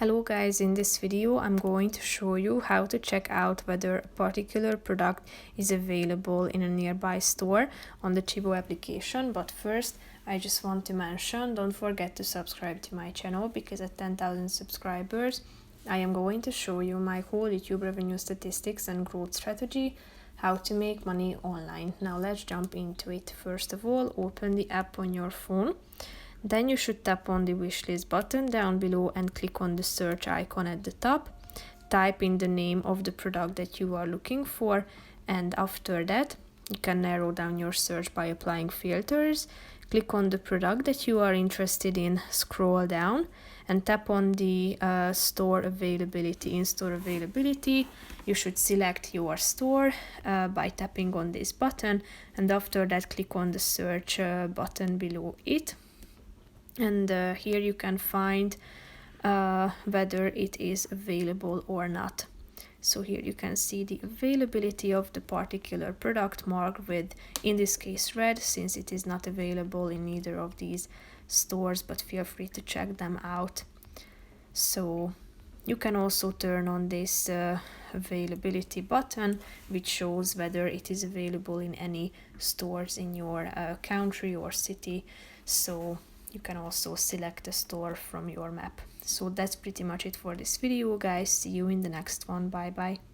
Hello guys, in this video I'm going to show you how to check out whether a particular product is available in a nearby store on the Tchibo application. But first I just want to mention, don't forget to subscribe to my channel, because at 10,000 subscribers I am going to show you my whole YouTube revenue statistics and growth strategy, how to make money online. Now let's jump into it. First of all, open the app on your phone. Then you should tap on the wishlist button down below and click on the search icon at the top. Type in the name of the product that you are looking for, and after that you can narrow down your search by applying filters. Click on the product that you are interested in, scroll down and tap on the store availability. In store availability you should select your store by tapping on this button, and after that click on the search button below it. And here you can find whether it is available or not. So here you can see the availability of the particular product marked with, in this case, red, since it is not available in either of these stores, but feel free to check them out. So you can also turn on this availability button, which shows whether it is available in any stores in your country or city. So you can also select a store from your map. So that's pretty much it for this video, guys. See you in the next one. Bye bye.